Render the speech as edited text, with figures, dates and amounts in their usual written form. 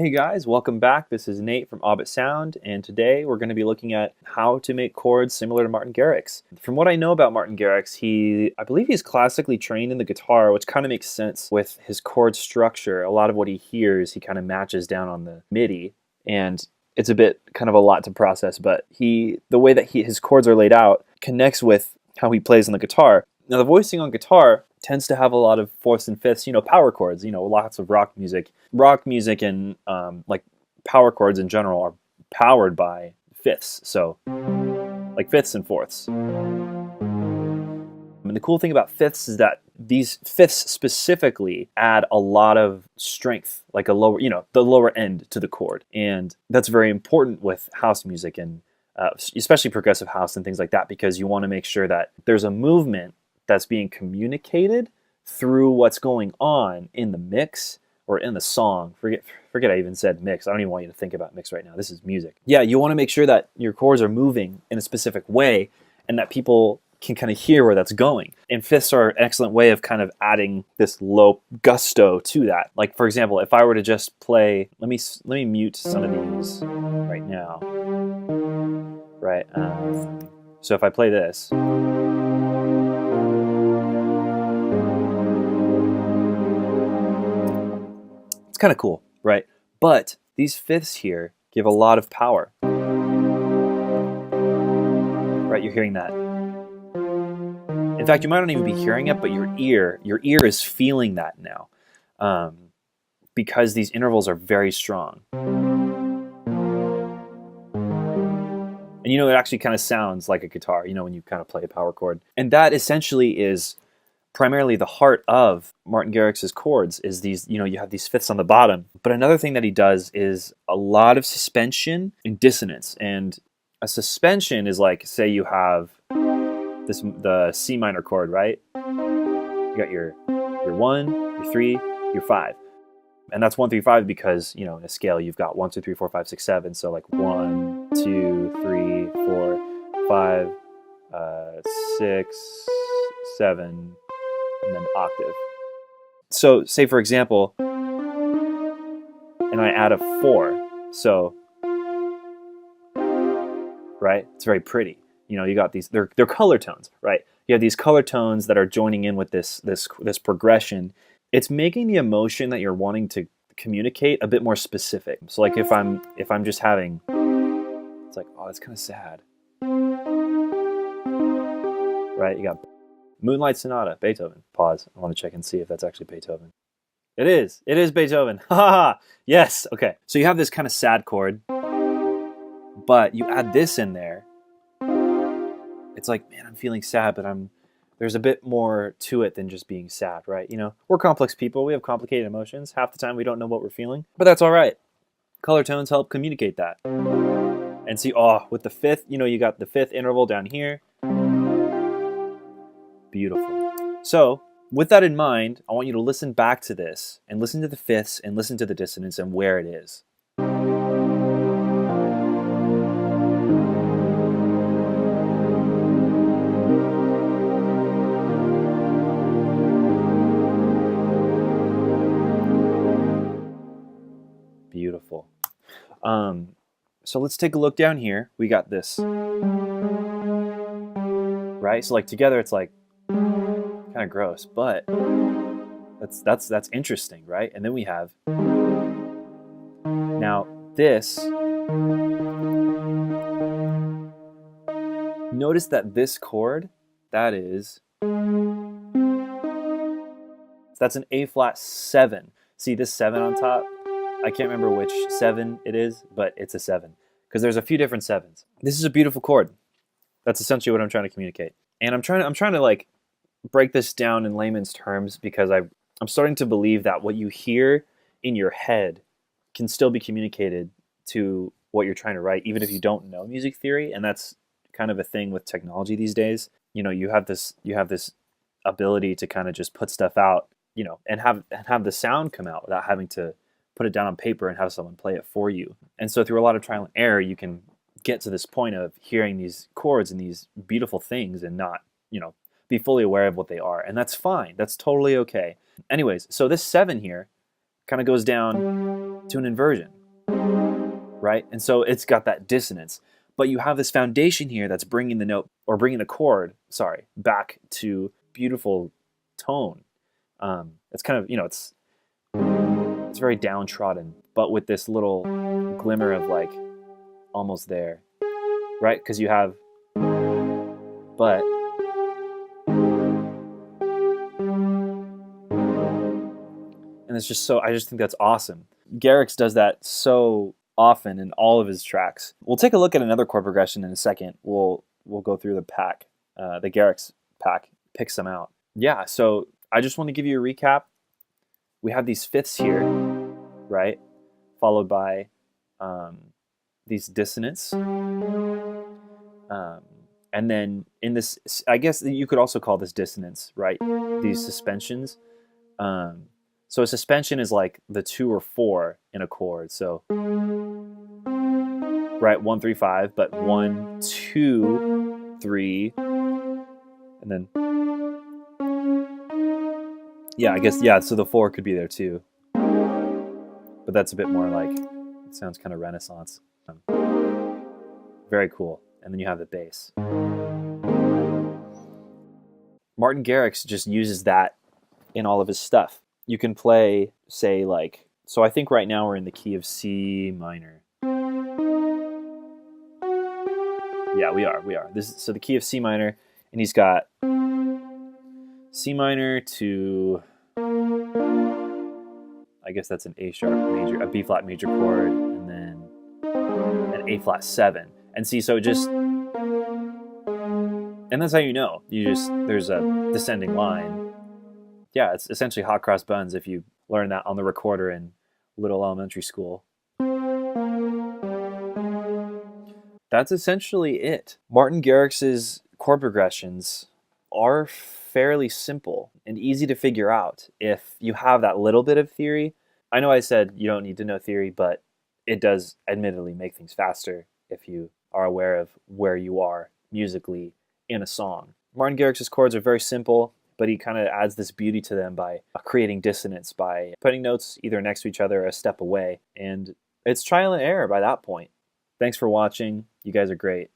Hey guys, welcome back. This is Nate from Aubit Sound, and today we're going to be looking at how to make chords similar to Martin Garrix. From what I know about Martin Garrix, I believe he's classically trained in the guitar, which kind of makes sense with his chord structure. A lot of what he hears, he kind of matches down on the MIDI, and it's a bit kind of a lot to process, but the way that his chords are laid out connects with how he plays on the guitar. Now, the voicing on guitar tends to have a lot of fourths and fifths, power chords, lots of rock music. Rock music and like power chords in general are powered by fifths, so like fifths and fourths. And the cool thing about fifths is that these fifths specifically add a lot of strength, like the lower end to the chord. And that's very important with house music and especially progressive house and things like that, because you want to make sure that there's a movement that's being communicated through what's going on in the mix or in the song. Forget I even said mix. I don't even want you to think about mix right now. This is music. Yeah, you want to make sure that your chords are moving in a specific way and that people can kind of hear where that's going. And fifths are an excellent way of kind of adding this low gusto to that. Like, for example, if I were to just play, let me mute some of these right now. Right. So if I play this, it's kind of cool, right? But these fifths here give a lot of power. Right, you're hearing that. In fact, you might not even be hearing it, but your ear is feeling that now, because these intervals are very strong. And it actually kind of sounds like a guitar, when you kind of play a power chord. And that essentially is primarily the heart of Martin Garrix's chords, is these, you have these fifths on the bottom. But another thing that he does is a lot of suspension and dissonance. And a suspension is like, say you have the C minor chord, right? You got your 1, your 3, your 5. And that's 1, 3, 5 because, in a scale you've got 1, 2, 3, 4, 5, 6, 7. So like 1, 2, 3, 4, 5, 6, 7, and then octave. So say for example, and I add a 4, so, right, it's very pretty. You got these, they're color tones, right? You have these color tones that are joining in with this progression. It's making the emotion that you're wanting to communicate a bit more specific. So like if I'm just having, it's like, oh, that's kind of sad, right? You got Moonlight Sonata, Beethoven. Pause. I want to check and see if that's actually Beethoven. It is Beethoven. Ha ha. Yes. Okay. So you have this kind of sad chord, but you add this in there. It's like, man, I'm feeling sad, but there's a bit more to it than just being sad, right? We're complex people. We have complicated emotions. Half the time we don't know what we're feeling, but that's all right. Color tones help communicate that. And see, with the fifth, you got the fifth interval down here. Beautiful. So with that in mind, I want you to listen back to this and listen to the fifths and listen to the dissonance and where it is. Beautiful. So let's take a look down here. We got this, right? So like together it's like kind of gross, but that's interesting, right? And then we have now this. Notice that this chord, that's an A flat 7. See this 7 on top? I can't remember which 7 it is, but it's a 7 because there's a few different 7s. This is a beautiful chord. That's essentially what I'm trying to communicate. And I'm trying to like break this down in layman's terms because I'm starting to believe that what you hear in your head can still be communicated to what you're trying to write, even if you don't know music theory. And that's kind of a thing with technology these days. You have this ability to kind of just put stuff out, and have the sound come out without having to put it down on paper and have someone play it for you. And so through a lot of trial and error, you can get to this point of hearing these chords and these beautiful things and not, be fully aware of what they are. And that's fine. That's totally okay. Anyways, so this 7 here kind of goes down to an inversion. right? And so it's got that dissonance. But you have this foundation here that's bringing the note, or bringing the chord, sorry, back to beautiful tone. It's kind of, it's very downtrodden, but with this little glimmer of like almost there, right? Because you have, but, and it's just so, I just think that's awesome. Garrix does that so often in all of his tracks. We'll take a look at another chord progression in a second. We'll go through the pack, the Garrix pack, pick some out. Yeah, so I just want to give you a recap. We have these fifths here, right? Followed by these dissonance. And then in this, I guess you could also call this dissonance, right? These suspensions. So a suspension is like the 2 or 4 in a chord. So, right, 1, 3, 5, but 1, 2, 3, and then, yeah, I guess, yeah, so the 4 could be there too. But that's a bit more like, it sounds kind of Renaissance. Very cool. And then you have the bass. Martin Garrix just uses that in all of his stuff. You can play, say, like, so I think right now we're in the key of C minor. Yeah, we are. So the key of C minor, and he's got C minor to, I guess that's an A sharp major, a B flat major chord, and then an A flat 7. And see, so just, and that's how you know. There's a descending line. Yeah, it's essentially hot cross buns if you learn that on the recorder in little elementary school. That's essentially it. Martin Garrix's chord progressions are fairly simple and easy to figure out if you have that little bit of theory. I know I said you don't need to know theory, but it does admittedly make things faster if you are aware of where you are musically in a song. Martin Garrix's chords are very simple, but he kind of adds this beauty to them by creating dissonance, by putting notes either next to each other or a step away. And it's trial and error by that point. Thanks for watching. You guys are great.